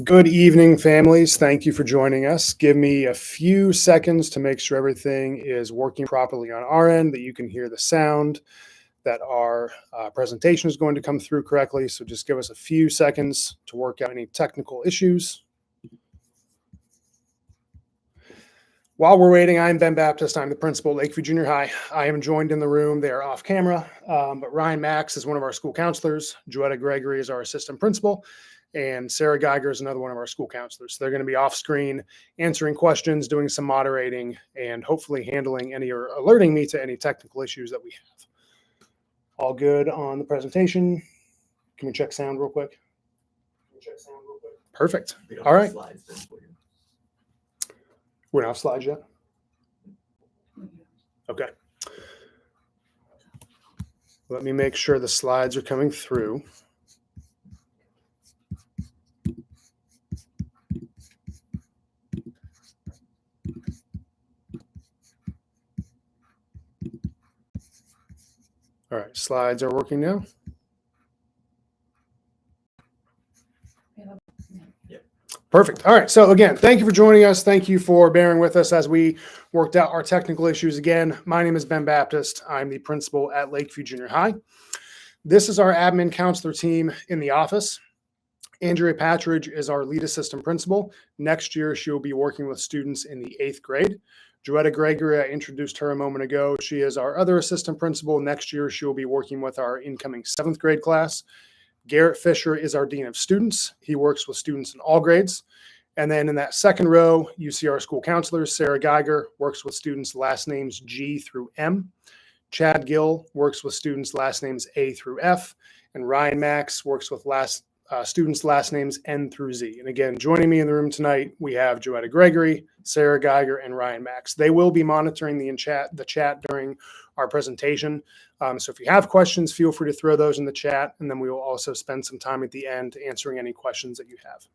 Good evening, families. Thank you for joining us. Give me a few seconds to make sure everything is working properly on our end, that you can hear the sound, that our presentation is going to come through correctly. So just give us a few seconds to work out any technical issues. While we're waiting, I'm Ben Baptist. I'm the principal at Lakeview Junior High. I am joined in the room. They are off camera, but Ryan Max is one of our school counselors. Joetta Gregory is our assistant principal. And Sarah Geiger is another one of our school counselors. So they're going to be off screen, answering questions, doing some moderating, and hopefully handling any or alerting me to any technical issues that we have. All good on the presentation. Can we check sound real quick? Perfect. All right. We're not off slides yet? Okay. Let me make sure the slides are coming through. All right, slides are working now. Perfect. All right. So again, thank you for joining us. Thank you for bearing with us as we worked out our technical issues. Again, my name is Ben Baptist. I'm the principal at Lakeview Junior High. This is our admin counselor team in the office. Andrea Patridge is our lead assistant principal. Next year, she will be working with students in the 8th grade. Joetta Gregory, I introduced her a moment ago. She is our other assistant principal. Next year, she will be working with our incoming 7th grade class. Garrett Fisher is our dean of students. He works with students in all grades. And then in that second row, you see our school counselors. Sarah Geiger works with students last names G through M. Chad Gill works with students last names A through F. And Ryan Max works with students last names N through Z. And again, joining me in the room tonight, we have Joetta Gregory, Sarah Geiger, and Ryan Max. They will be monitoring the chat during our presentation. So if you have questions, feel free to throw those in the chat, and then we will also spend some time at the end answering any questions that you have.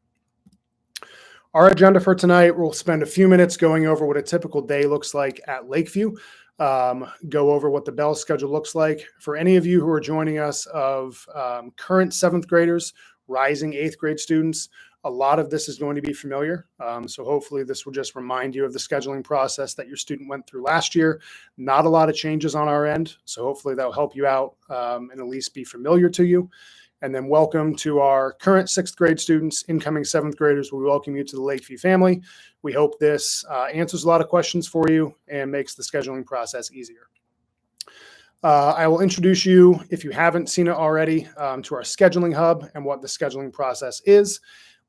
Our agenda for tonight, we'll spend a few minutes going over what a typical day looks like at Lakeview, go over what the bell schedule looks like. For any of you who are joining us of current 7th graders, rising 8th grade students, a lot of this is going to be familiar. So hopefully this will just remind you of the scheduling process that your student went through last year. Not a lot of changes on our end. So hopefully that will help you out and at least be familiar to you. And then welcome to our current 6th grade students, incoming 7th graders. We welcome you to the Lakeview family. We hope this answers a lot of questions for you and makes the scheduling process easier. I will introduce you, if you haven't seen it already, to our scheduling hub and what the scheduling process is.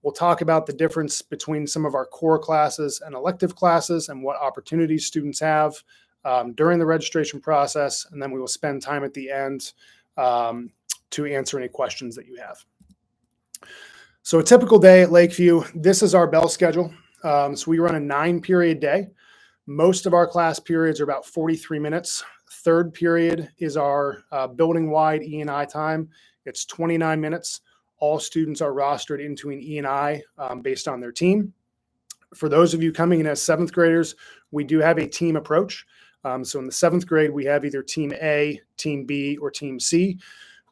We'll talk about the difference between some of our core classes and elective classes and what opportunities students have during the registration process. And then we will spend time at the end to answer any questions that you have. So a typical day at Lakeview, this is our bell schedule. So we run a 9-period day. Most of our class periods are about 43 minutes. Third period is our building-wide E&I time. It's 29 minutes. All students are rostered into an E&I based on their team. For those of you coming in as 7th graders, we do have a team approach. So in the 7th grade, we have either Team A, Team B, or Team C.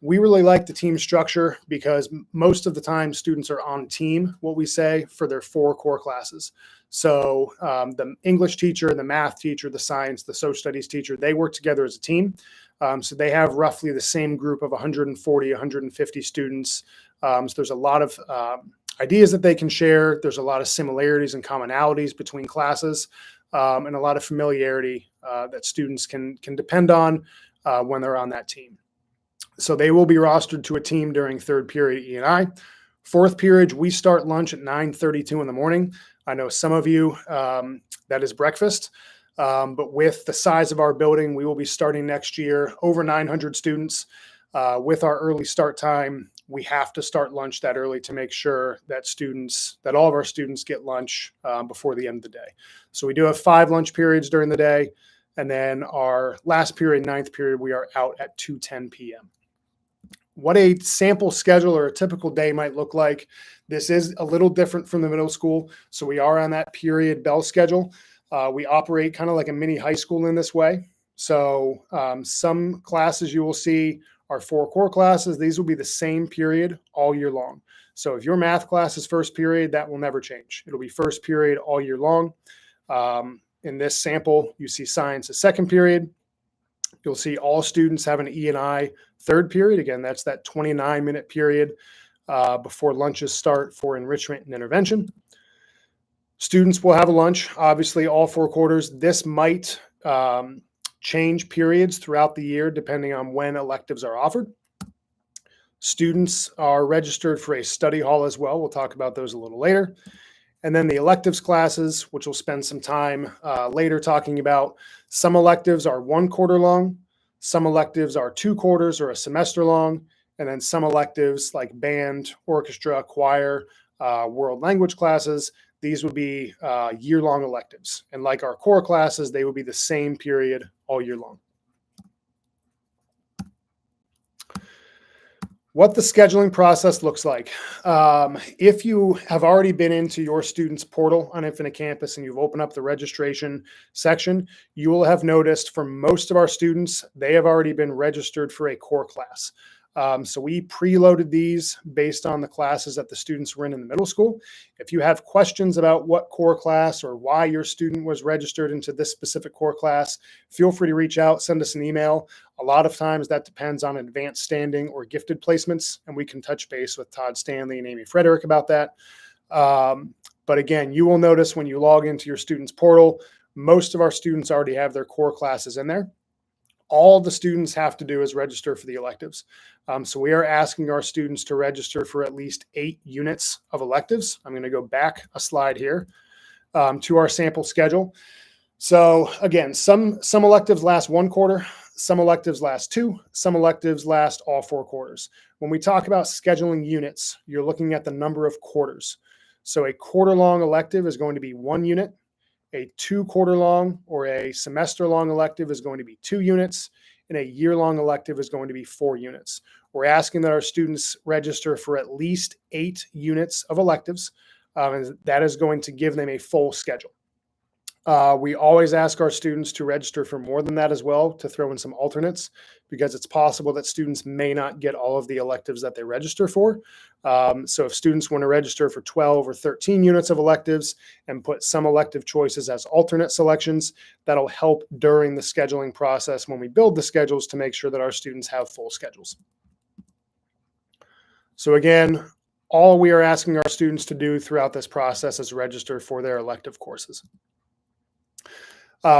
We really like the team structure because most of the time students are on team, what we say, for their 4 core classes. So the English teacher, the math teacher, the science, the social studies teacher, they work together as a team. So they have roughly the same group of 140, 150 students. So there's a lot of ideas that they can share. There's a lot of similarities and commonalities between classes and a lot of familiarity that students can depend on when they're on that team. So they will be rostered to a team during 3rd period E&I. 4th period, we start lunch at 9:32 in the morning. I know some of you, that is breakfast. But with the size of our building, we will be starting next year over 900 students. With our early start time, we have to start lunch that early to make sure that all of our students get lunch before the end of the day. So we do have 5 lunch periods during the day. And then our last period, 9th period, we are out at 2:10 p.m. What a sample schedule or a typical day might look like. This is a little different from the middle school. So we are on that period bell schedule. We operate kind of like a mini high school in this way. So some classes you will see our 4 core classes, these will be the same period all year long. So if your math class is first period, that will never change. It'll be first period all year long. In this sample, you see science as second period. You'll see all students have an E&I third period. Again, that's that 29-minute period before lunches start for enrichment and intervention. Students will have a lunch, obviously all 4 quarters. This might change periods throughout the year depending on when electives are offered. Students are registered for a study hall as well. We'll talk about those a little later. And then the electives classes, which we'll spend some time later talking about. Some electives are 1 quarter long. Some electives are 2 quarters or a semester long. And then some electives like band, orchestra, choir, world language classes, these would be year-long electives. And like our core classes, they would be the same period all year long. What the scheduling process looks like. If you have already been into your students' portal on Infinite Campus and you've opened up the registration section, you will have noticed for most of our students, they have already been registered for a core class. So we preloaded these based on the classes that the students were in the middle school. If you have questions about what core class or why your student was registered into this specific core class, feel free to reach out, send us an email. A lot of times that depends on advanced standing or gifted placements, and we can touch base with Todd Stanley and Amy Frederick about that. But again, you will notice when you log into your students' portal, most of our students already have their core classes in there. All the students have to do is register for the electives. So we are asking our students to register for at least 8 units of electives. I'm going to go back a slide here to our sample schedule. So again, some electives last 1 quarter, some electives last 2, some electives last all 4 quarters. When we talk about scheduling units, you're looking at the number of quarters. So a quarter-long elective is going to be 1 unit. A 2-quarter-long or a semester-long elective is going to be 2 units, and a year-long elective is going to be 4 units. We're asking that our students register for at least 8 units of electives, and that is going to give them a full schedule. We always ask our students to register for more than that as well, to throw in some alternates, because it's possible that students may not get all of the electives that they register for. So if students want to register for 12 or 13 units of electives and put some elective choices as alternate selections, that'll help during the scheduling process when we build the schedules to make sure that our students have full schedules. So again, all we are asking our students to do throughout this process is register for their elective courses.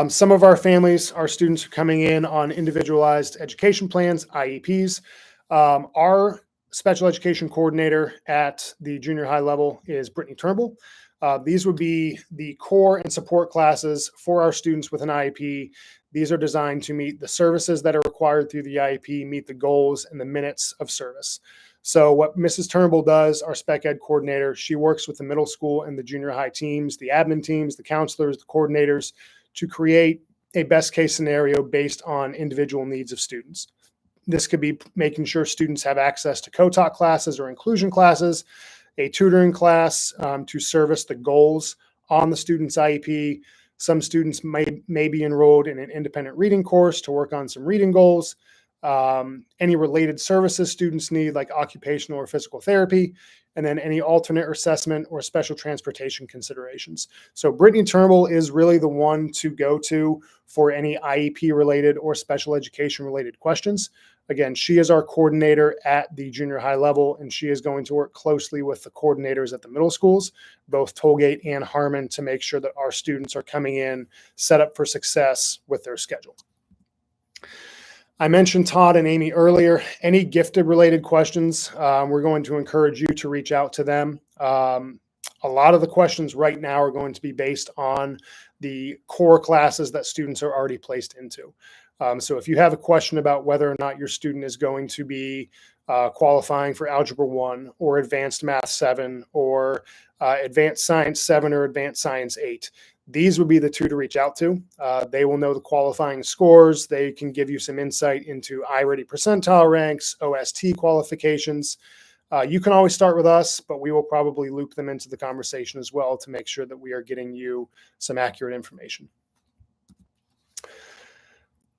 Some of our families, our students are coming in on individualized education plans, IEPs. Our special education coordinator at the junior high level is Brittany Turnbull. These would be the core and support classes for our students with an IEP. These are designed to meet the services that are required through the IEP, meet the goals and the minutes of service. So what Mrs. Turnbull does, our spec ed coordinator, she works with the middle school and the junior high teams, the admin teams, the counselors, the coordinators, to create a best case scenario based on individual needs of students. This could be making sure students have access to co-taught classes or inclusion classes, a tutoring class to service the goals on the student's IEP. Some students may be enrolled in an independent reading course to work on some reading goals. Any related services students need, like occupational or physical therapy, and then any alternate assessment or special transportation considerations. So Brittany Turnbull is really the one to go to for any IEP related or special education related questions. Again, she is our coordinator at the junior high level, and she is going to work closely with the coordinators at the middle schools, both Tollgate and Harmon, to make sure that our students are coming in set up for success with their schedule. I mentioned Todd and Amy earlier. Any gifted related questions, we're going to encourage you to reach out to them. A lot of the questions right now are going to be based on the core classes that students are already placed into. So if you have a question about whether or not your student is going to be qualifying for Algebra 1 or Advanced Math 7 or Advanced Science 7 or Advanced Science 8, these would be the 2 to reach out to. They will know the qualifying scores. They can give you some insight into iReady percentile ranks, OST qualifications. You can always start with us, but we will probably loop them into the conversation as well to make sure that we are getting you some accurate information.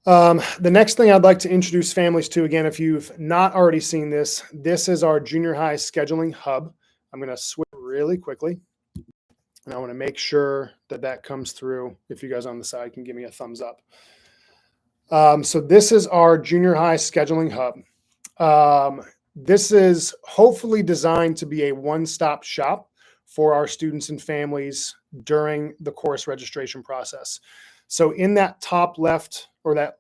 The next thing I'd like to introduce families to, again, if you've not already seen this, this is our junior high scheduling hub. I'm going to switch really quickly, and I want to make sure that that comes through. If you guys on the side can give me a thumbs up. So this is our junior high scheduling hub. This is hopefully designed to be a one-stop shop for our students and families during the course registration process. So in that top left, or that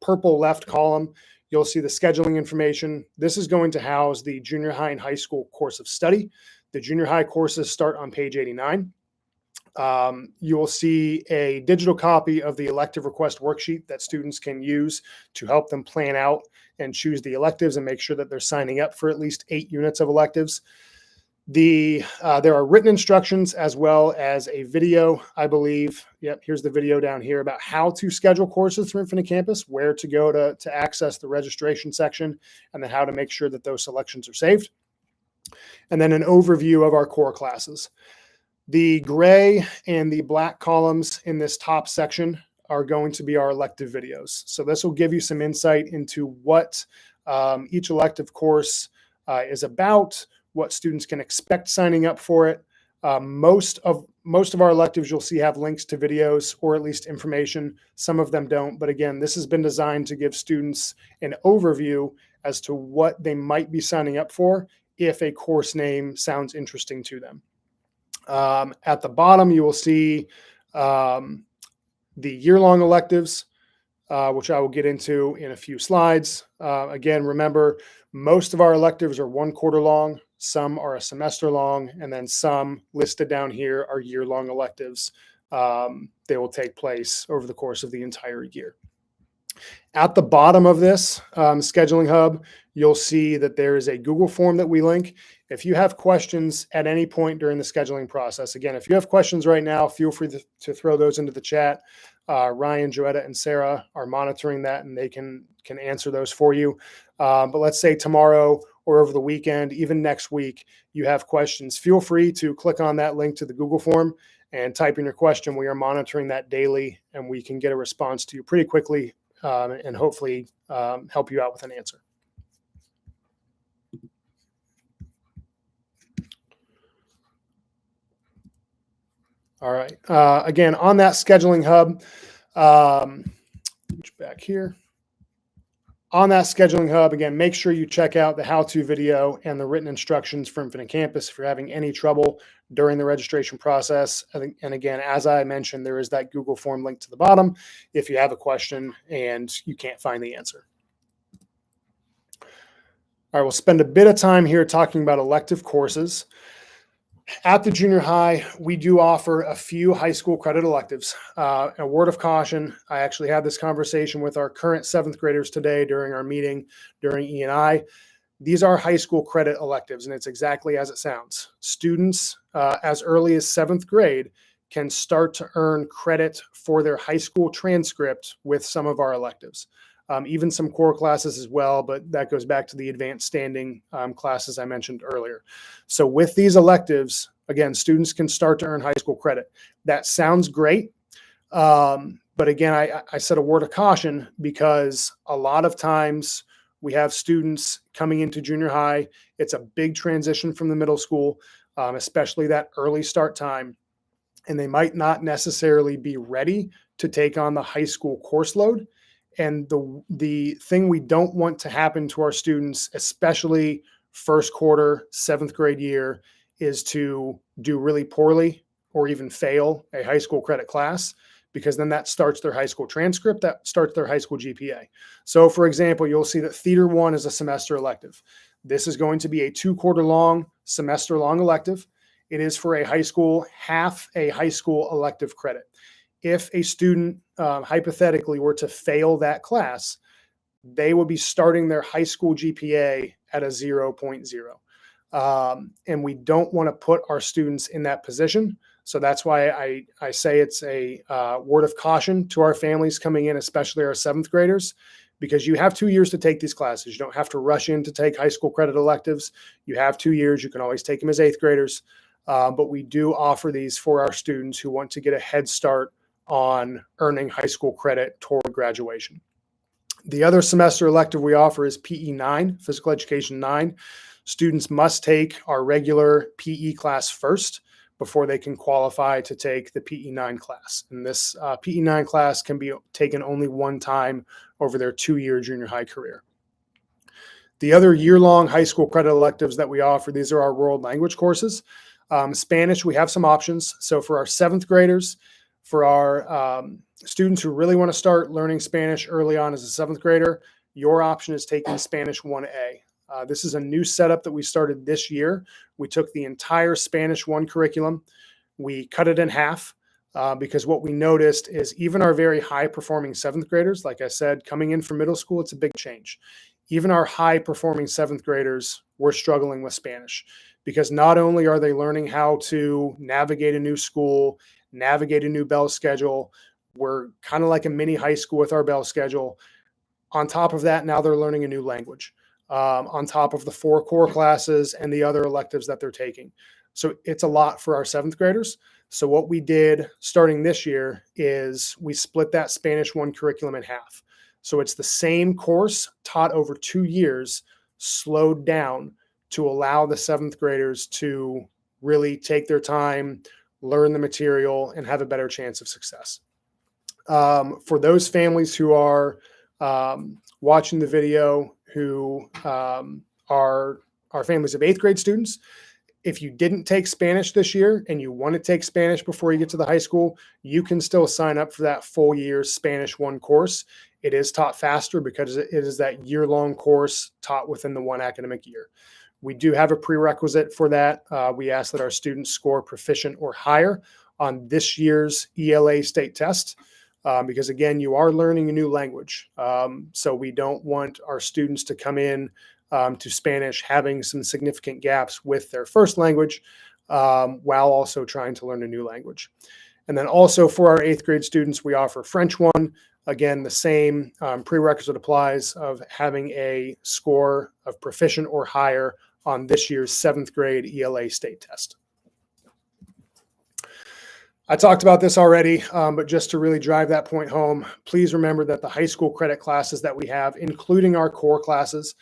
purple left column, you'll see the scheduling information. This is going to house the junior high and high school course of study. The junior high courses start on page 89. You will see a digital copy of the elective request worksheet that students can use to help them plan out and choose the electives and make sure that they're signing up for at least 8 units of electives. There are written instructions as well as a video, I believe. Yep, here's the video down here about how to schedule courses through Infinite Campus, where to go to access the registration section, and then how to make sure that those selections are saved. And then an overview of our core classes. The gray and the black columns in this top section are going to be our elective videos. So this will give you some insight into what each elective course is about, what students can expect signing up for it. Most of our electives you'll see have links to videos or at least information. Some of them don't. But again, this has been designed to give students an overview as to what they might be signing up for if a course name sounds interesting to them. At the bottom, you will see the year-long electives, which I will get into in a few slides. Again, remember, most of our electives are 1 quarter long, some are a semester long, and then some listed down here are year-long electives. They will take place over the course of the entire year. At the bottom of this scheduling hub, you'll see that there is a Google form that we link. If you have questions at any point during the scheduling process, again, if you have questions right now, feel free to throw those into the chat. Ryan, Joetta, and Sarah are monitoring that, and they can answer those for you. But let's say tomorrow or over the weekend, even next week, you have questions. Feel free to click on that link to the Google form and type in your question. We are monitoring that daily, and we can get a response to you pretty quickly and hopefully help you out with an answer. All right. Again, on that scheduling hub, back here. On that scheduling hub, again, make sure you check out the how-to video and the written instructions for Infinite Campus if you're having any trouble during the registration process. And again, as I mentioned, there is that Google form link to the bottom if you have a question and you can't find the answer. All right, we'll spend a bit of time here talking about elective courses. At the junior high, we do offer a few high school credit electives. A word of caution, I actually had this conversation with our current 7th graders today during our meeting during E&I. These are high school credit electives, and it's exactly as it sounds. Students as early as 7th grade can start to earn credit for their high school transcript with some of our electives. Even some core classes as well, but that goes back to the advanced standing classes I mentioned earlier. So with these electives, again, students can start to earn high school credit. That sounds great. But again, I said a word of caution because a lot of times we have students coming into junior high. It's a big transition from the middle school, especially that early start time. And they might not necessarily be ready to take on the high school course load. And the thing we don't want to happen to our students, especially first quarter, 7th grade year, is to do really poorly or even fail a high school credit class, because then that starts their high school transcript, that starts their high school GPA. So for example, you'll see that Theater 1 is a semester elective. This is going to be a 2 quarter long, semester long elective. It is for a high school, half a high school elective credit. If a student hypothetically were to fail that class, they would be starting their high school GPA at a 0.0. And we don't want to put our students in that position. So that's why I say it's a word of caution to our families coming in, especially our 7th graders, because you have 2 years to take these classes. You don't have to rush in to take high school credit electives. You have 2 years. You can always take them as 8th graders. But we do offer these for our students who want to get a head start on earning high school credit toward graduation. The other semester elective we offer is PE 9, Physical Education 9. Students must take our regular PE class first before they can qualify to take the PE 9 class. And this PE 9 class can be taken only one time over their 2-year junior high career. The other year-long high school credit electives that we offer, these are our world language courses. Spanish, we have some options. So for our 7th graders, for our students who really want to start learning Spanish early on as a 7th grader, your option is taking Spanish 1A. This is a new setup that we started this year. We took the entire Spanish 1 curriculum. We cut it in half because what we noticed is even our very high-performing 7th graders, like I said, coming in from middle school, it's a big change. Even our high-performing 7th graders were struggling with Spanish because not only are they learning how to navigate a new school, navigate a new bell schedule, we're kind of like a mini high school with our bell schedule. On top of that, now they're learning a new language on top of the 4 core classes and the other electives that they're taking. So it's a lot for our 7th graders. So what we did starting this year is we split that Spanish 1 curriculum in half. So it's the same course taught over 2 years, slowed down to allow the 7th graders to really take their time, learn the material, and have a better chance of success. For those families who are watching the video who are families of 8th grade students, if you didn't take Spanish this year and you want to take Spanish before you get to the high school, you can still sign up for that full year Spanish 1 course. It is taught faster because it is that year-long course taught within the 1 academic year. We do have a prerequisite for that. We ask that our students score proficient or higher on this year's ELA state test. Because again, you are learning a new language. So we don't want our students to come in to Spanish having some significant gaps with their first language while also trying to learn a new language. And then also for our 8th grade students, we offer French 1. Again, the same prerequisite applies of having a score of proficient or higher on this year's 7th grade ELA state test. I talked about this already, but just to really drive that point home, please remember that the high school credit classes that we have, including our core classes,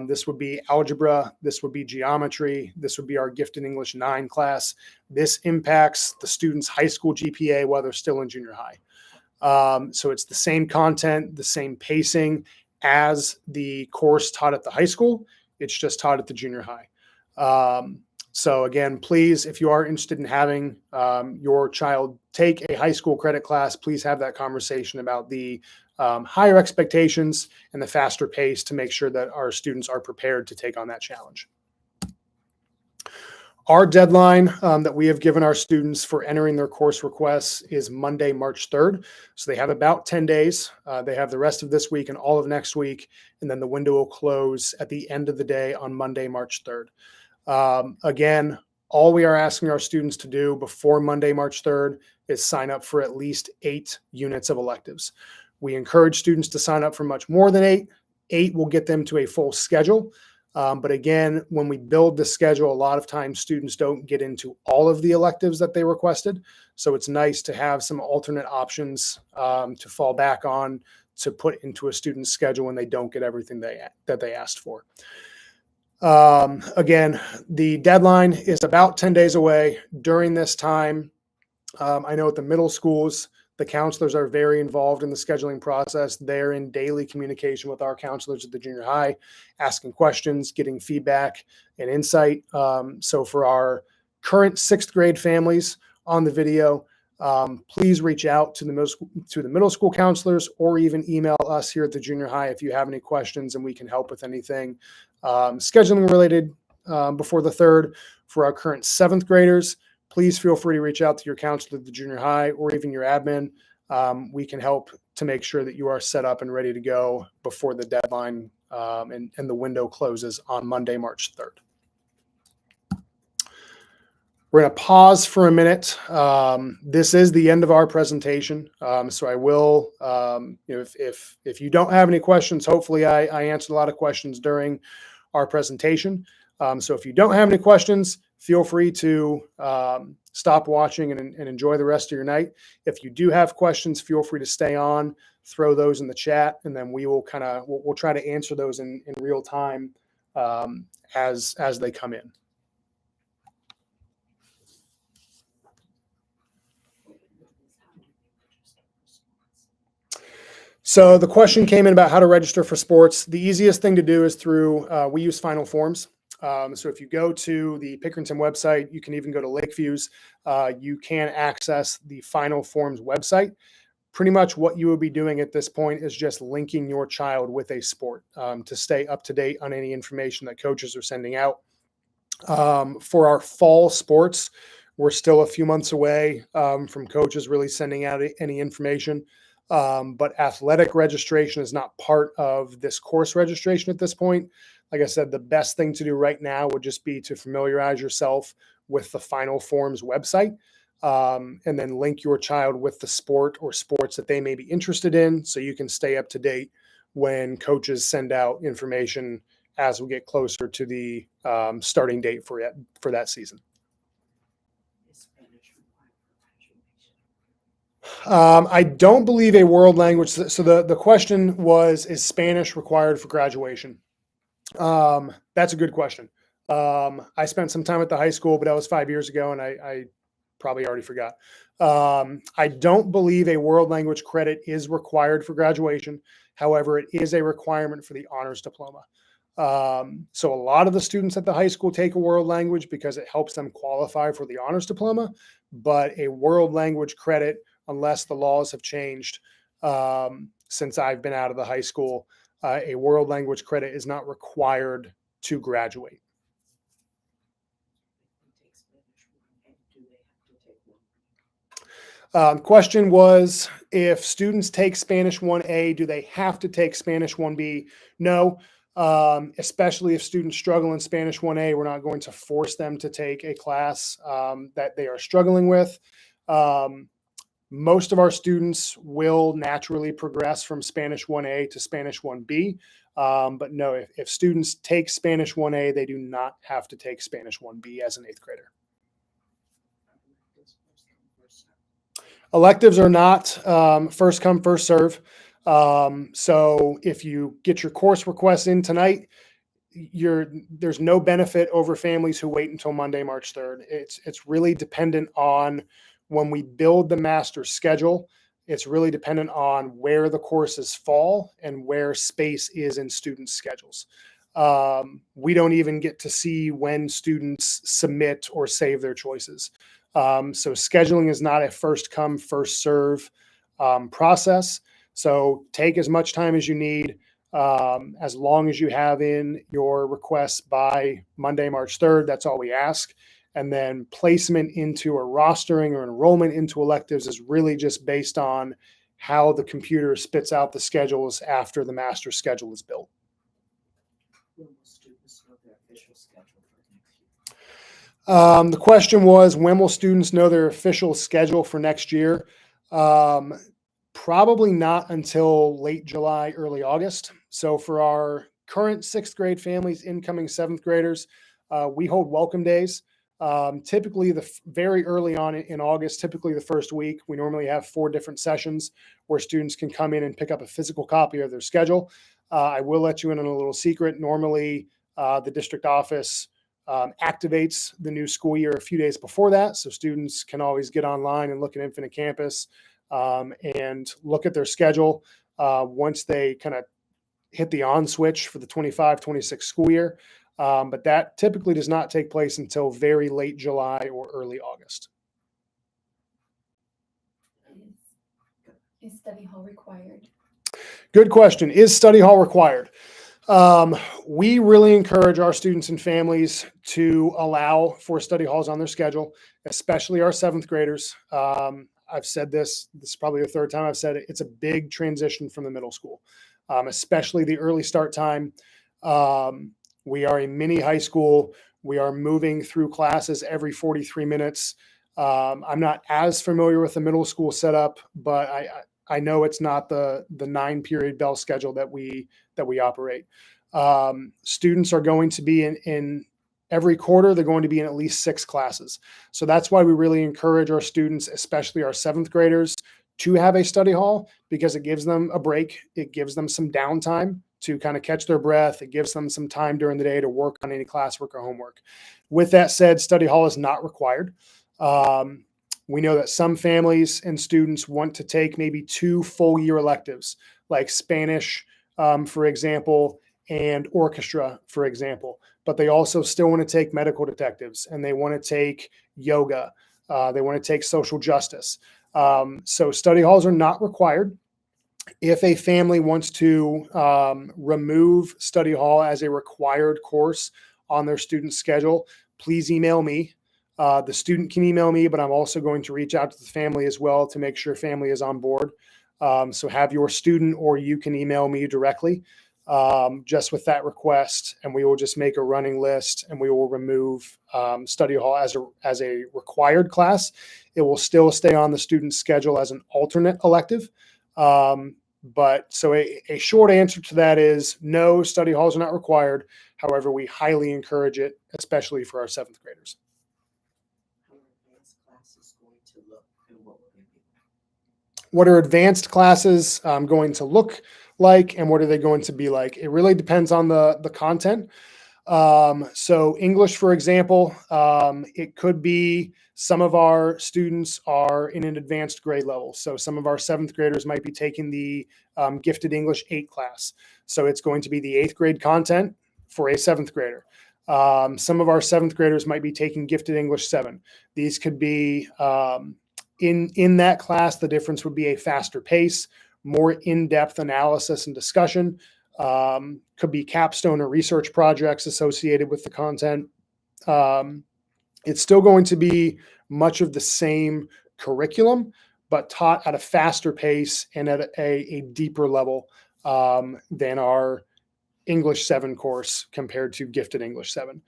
this would be algebra, this would be geometry, this would be our gifted English 9 class. This impacts the student's high school GPA while they're still in junior high. So it's the same content, the same pacing as the course taught at the high school. It's just taught at the junior high. So again, please, if you are interested in having your child take a high school credit class, please have that conversation about the higher expectations and the faster pace to make sure that our students are prepared to take on that challenge. Our deadline that we have given our students for entering their course requests is Monday, March 3rd. So they have about 10 days. They have the rest of this week and all of next week, and then the window will close at the end of the day on Monday, March 3rd. Again, all we are asking our students to do before Monday, March 3rd is sign up for at least 8 units of electives. We encourage students to sign up for much more than 8. 8 will get them to a full schedule. But again, when we build the schedule, a lot of times students don't get into all of the electives that they requested. So it's nice to have some alternate options to fall back on to put into a student's schedule when they don't get everything that they asked for. Again, the deadline is about 10 days away. During this time, I know at the middle schools, the counselors are very involved in the scheduling process. They're in daily communication with our counselors at the junior high, asking questions, getting feedback and insight. So for our current 6th grade families on the video, please reach out to the middle school counselors or even email us here at the junior high if you have any questions and we can help with anything scheduling related before the 3rd. For our current 7th graders, please feel free to reach out to your counselor at the junior high or even your admin. We can help to make sure that you are set up and ready to go before the deadline and the window closes on Monday, March 3rd. We're going to pause for a minute. This is the end of our presentation. So I will, if you don't have any questions, hopefully I answered a lot of questions during our presentation. So if you don't have any questions, feel free to stop watching and enjoy the rest of your night. If you do have questions, feel free to stay on, throw those in the chat, and then we will we'll try to answer those in real time as they come in. So the question came in about how to register for sports. The easiest thing to do is through, we use Final Forms. So if you go to the Pickerington website, you can even go to Lakeview's, you can access the Final Forms website. Pretty much what you will be doing at this point is just linking your child with a sport to stay up to date on any information that coaches are sending out. For our fall sports, we're still a few months away from coaches really sending out any information. But athletic registration is not part of this course registration at this point. Like I said, the best thing to do right now would just be to familiarize yourself with the Final Forms website, and then link your child with the sport or sports that they may be interested in, so you can stay up to date when coaches send out information as we get closer to the starting date for that season. I don't believe a world language. So the question was, is Spanish required for graduation? That's a good question. I spent some time at the high school, but that was 5 years ago, and I probably already forgot. I don't believe a world language credit is required for graduation. However, it is a requirement for the honors diploma. So a lot of the students at the high school take a world language because it helps them qualify for the honors diploma, but a world language credit, unless the laws have changed since I've been out of the high school, a world language credit is not required to graduate. Question was, if students take Spanish 1A, do they have to take Spanish 1B? No, especially if students struggle in Spanish 1A, we're not going to force them to take a class that they are struggling with. Most of our students will naturally progress from Spanish 1A to Spanish 1B. But no, if students take Spanish 1A, they do not have to take Spanish 1B as an 8th grader. Electives are not first come, first serve. So if you get your course requests in tonight, there's no benefit over families who wait until Monday, March 3rd. It's really dependent on when we build the master schedule. It's really dependent on where the courses fall and where space is in students' schedules. We don't even get to see when students submit or save their choices. So scheduling is not a first come, first serve process. So take as much time as you need, as long as you have in your requests by Monday, March 3rd. That's all we ask. And then placement into a rostering or enrollment into electives is really just based on how the computer spits out the schedules after the master schedule is built. When will students know their official schedule for next year? The question was, when will students know their official schedule for next year? Probably not until late July, early August. So for our current 6th grade families, incoming 7th graders, we hold welcome days. Typically very early on in August, typically the first week, we normally have 4 different sessions where students can come in and pick up a physical copy of their schedule. I will let you in on a little secret. Normally, the district office activates the new school year a few days before that. So students can always get online and look at Infinite Campus and look at their schedule once they kind of hit the on switch for the 25-26 school year. But that typically does not take place until very late July or early August. Is study hall required? Good question. Is study hall required? We really encourage our students and families to allow for study halls on their schedule, especially our 7th graders. I've said this is probably the 3rd time I've said it. It's a big transition from the middle school, especially the early start time. We are a mini high school. We are moving through classes every 43 minutes. I'm not as familiar with the middle school setup, but I know it's not the 9-period bell schedule that we operate. Students are going to be in every quarter, they're going to be in at least 6 classes. So that's why we really encourage our students, especially our 7th graders, to have a study hall, because it gives them a break. It gives them some downtime to kind of catch their breath. It gives them some time during the day to work on any classwork or homework. With that said, study hall is not required. We know that some families and students want to take maybe 2 full year electives, like Spanish, for example, and orchestra, for example, but they also still want to take medical detectives, and they want to take yoga. They want to take social justice. So study halls are not required. If a family wants to remove study hall as a required course on their student schedule, please email me. The student can email me, but I'm also going to reach out to the family as well to make sure family is on board. So have your student or you can email me directly just with that request, and we will just make a running list, and we will remove study hall as a required class. It will still stay on the student's schedule as an alternate elective. But so a short answer to that is no, study halls are not required. However, we highly encourage it, especially for our 7th graders. How are advanced classes going to look, and what will they be? What are advanced classes going to look like, and what are they going to be like? It really depends on the content. So English, for example, it could be some of our students are in an advanced grade level. So some of our 7th graders might be taking the Gifted English 8 class. So it's going to be the 8th grade content for a 7th grader. Some of our 7th graders might be taking Gifted English 7. These could be in that class. The difference would be a faster pace, more in-depth analysis and discussion. Could be capstone or research projects associated with the content. It's still going to be much of the same curriculum, but taught at a faster pace and at a deeper level than our English 7 course compared to Gifted English 7.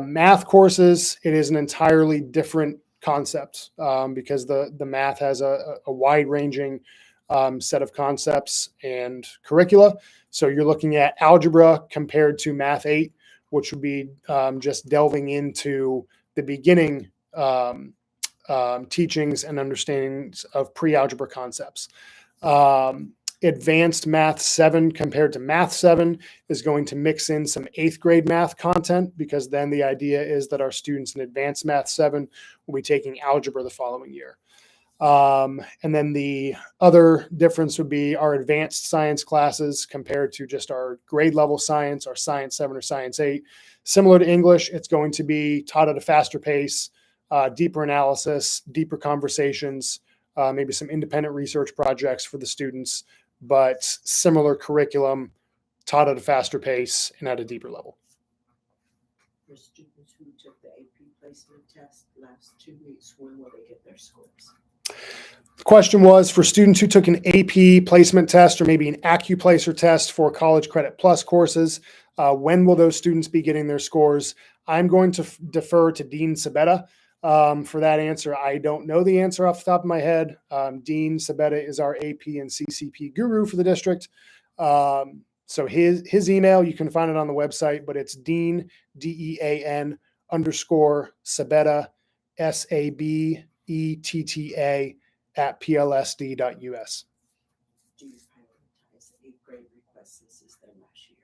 Math courses, it is an entirely different concept because the math has a wide-ranging set of concepts and curricula. So you're looking at algebra compared to Math 8, which would be just delving into the beginning teachings and understandings of pre-algebra concepts. Advanced Math 7 compared to Math 7 is going to mix in some 8th grade math content, because then the idea is that our students in Advanced Math 7 will be taking algebra the following year. And then the other difference would be our advanced science classes compared to just our grade level science, our Science 7 or Science 8. Similar to English, it's going to be taught at a faster pace, deeper analysis, deeper conversations, maybe some independent research projects for the students, but similar curriculum, taught at a faster pace and at a deeper level. For students who took the AP placement test last 2 weeks, when will they get their scores? The question was for students who took an AP placement test or maybe an AccuPlacer test for College Credit Plus courses, when will those students be getting their scores? I'm going to defer to Dean Sabetta for that answer. I don't know the answer off the top of my head. Dean Sabetta is our AP and CCP guru for the district. So his email, you can find it on the website, but it's Dean, DEAN _ Sabetta, SABETTA @plsd.us. Do you prioritize 8th grade requests since it's their last year?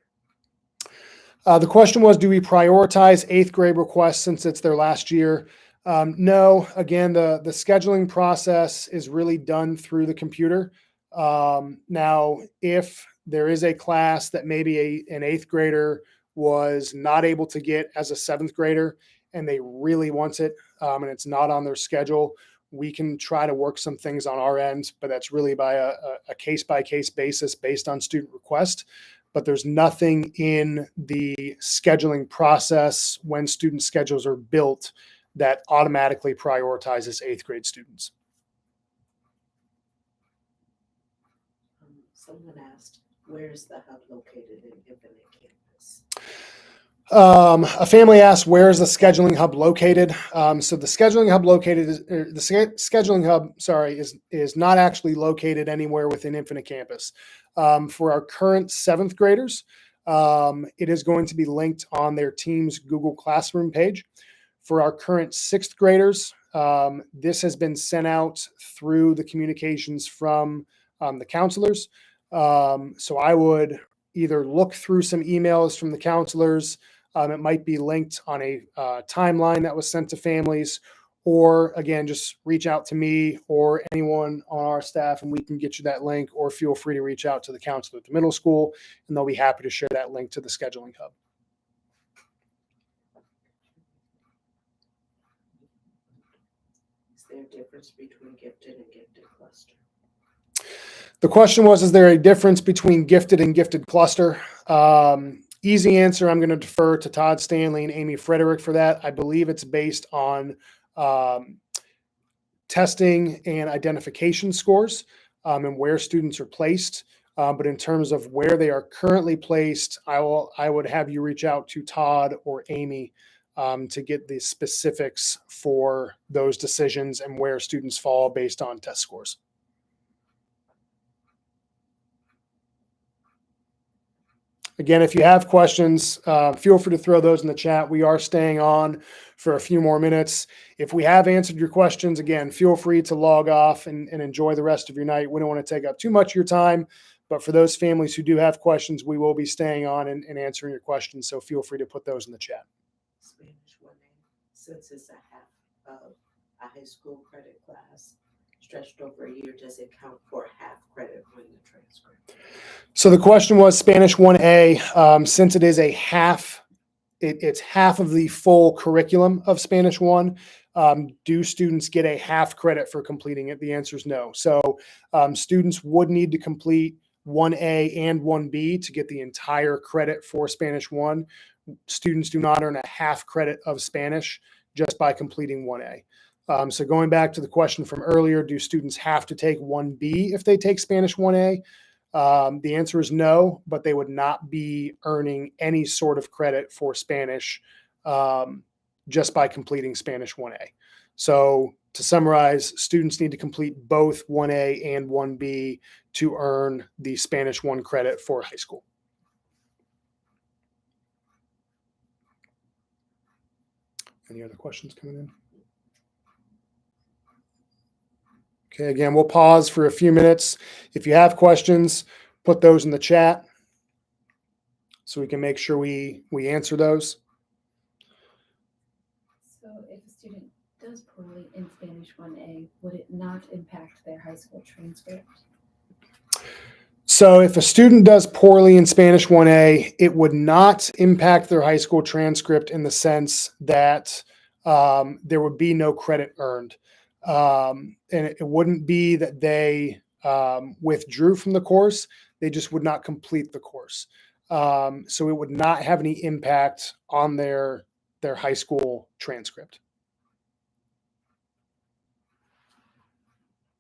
The question was, do we prioritize 8th grade requests since it's their last year? No. Again, the scheduling process is really done through the computer. Now, if there is a class that maybe an 8th grader was not able to get as a 7th grader and they really want it and it's not on their schedule, we can try to work some things on our end, but that's really by a case-by-case basis based on student request. But there's nothing in the scheduling process when student schedules are built that automatically prioritizes 8th grade students. Someone asked, where is the hub located in Infinite Campus? A family asked, where is the scheduling hub located? So the scheduling hub is not actually located anywhere within Infinite Campus. For our current 7th graders, It is going to be linked on their team's Google Classroom page. For our current 6th graders, this has been sent out through the communications from the counselors. So I would either look through some emails from the counselors. It might be linked on a timeline that was sent to families, or again, just reach out to me or anyone on our staff and we can get you that link, or feel free to reach out to the counselor at the middle school and they'll be happy to share that link to the scheduling hub. Is there a difference between gifted and gifted cluster? The question was, is there a difference between gifted and gifted cluster? Easy answer, I'm going to defer to Todd Stanley and Amy Frederick for that. I believe it's based on testing and identification scores and where students are placed. But in terms of where they are currently placed, I would have you reach out to Todd or Amy to get the specifics for those decisions and where students fall based on test scores. Again, if you have questions, feel free to throw those in the chat. We are staying on for a few more minutes. If we have answered your questions, again, feel free to log off and enjoy the rest of your night. We don't want to take up too much of your time, but for those families who do have questions, we will be staying on and answering your questions. So feel free to put those in the chat. Spanish 1A, since it's a half of a high school credit class stretched over a year, does it count for half credit on the transcript? So the question was Spanish 1A, since it is a half, it's half of the full curriculum of Spanish 1. Do students get a half credit for completing it? The answer is no. So students would need to complete 1A and 1B to get the entire credit for Spanish 1. Students do not earn a half credit of Spanish just by completing 1A. So going back to the question from earlier, do students have to take 1B if they take Spanish 1A? The answer is no, but they would not be earning any sort of credit for Spanish just by completing Spanish 1A. So to summarize, students need to complete both 1A and 1B to earn the Spanish 1 credit for high school. Any other questions coming in? Okay, again, we'll pause for a few minutes. If you have questions, put those in the chat so we can make sure we answer those. So if a student does poorly in Spanish 1A, would it not impact their high school transcript? So if a student does poorly in Spanish 1A, it would not impact their high school transcript in the sense that there would be no credit earned. And it wouldn't be that they withdrew from the course. They just would not complete the course. So it would not have any impact on their high school transcript.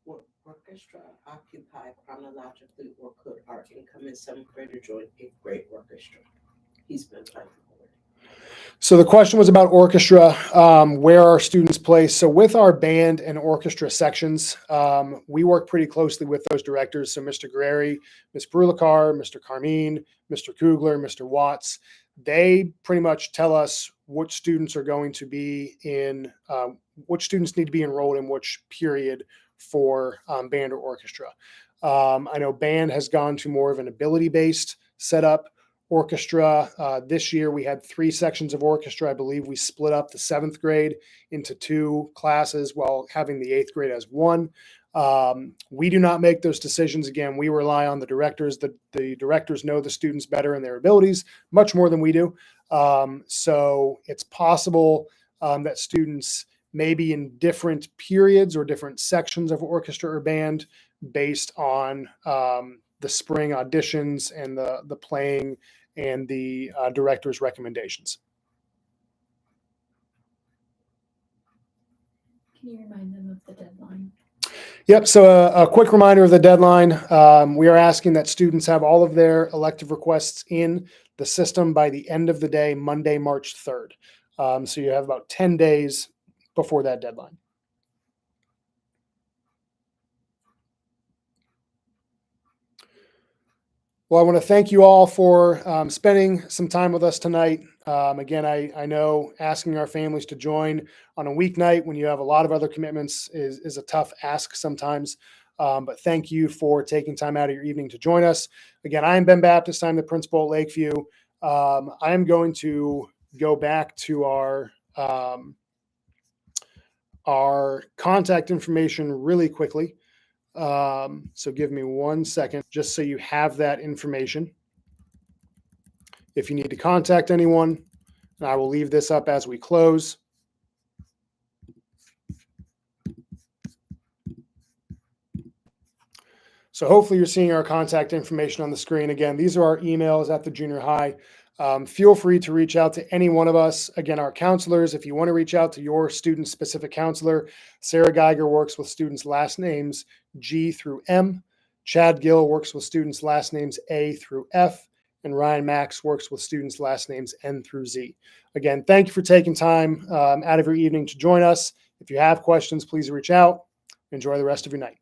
Would orchestra occupy chronologically, or could our incoming 7th grader join 8th grade orchestra? He's been playing already. So the question was about orchestra, where are students placed? So with our band and orchestra sections, we work pretty closely with those directors. So Mr. Guerreri, Ms. Brulakar, Mr. Carmine, Mr. Kugler, Mr. Watts, they pretty much tell us which students are going to be in, which students need to be enrolled in which period for band or orchestra. I know band has gone to more of an ability-based setup. Orchestra, this year we had 3 sections of orchestra. I believe we split up the 7th grade into 2 classes while having the 8th grade as 1. We do not make those decisions. Again, we rely on the directors. The directors know the students better and their abilities much more than we do. So it's possible that students may be in different periods or different sections of orchestra or band based on the spring auditions and the playing and the director's recommendations. Can you remind them of the deadline? Yep. So a quick reminder of the deadline. We are asking that students have all of their elective requests in the system by the end of the day, Monday, March 3rd. So you have about 10 days before that deadline. Well, I want to thank you all for spending some time with us tonight. Again, I know asking our families to join on a weeknight when you have a lot of other commitments is a tough ask sometimes. But thank you for taking time out of your evening to join us. Again, I'm Ben Baptist. I'm the principal at Lakeview. I am going to go back to our contact information really quickly. So give me 1 second, just so you have that information. If you need to contact anyone, and I will leave this up as we close. So hopefully you're seeing our contact information on the screen. Again, these are our emails at the junior high. Feel free to reach out to any one of us. Again, our counselors, if you want to reach out to your student-specific counselor, Sarah Geiger works with students' last names G through M. Chad Gill works with students' last names A through F. And Ryan Max works with students' last names N through Z. Again, thank you for taking time out of your evening to join us. If you have questions, please reach out. Enjoy the rest of your night.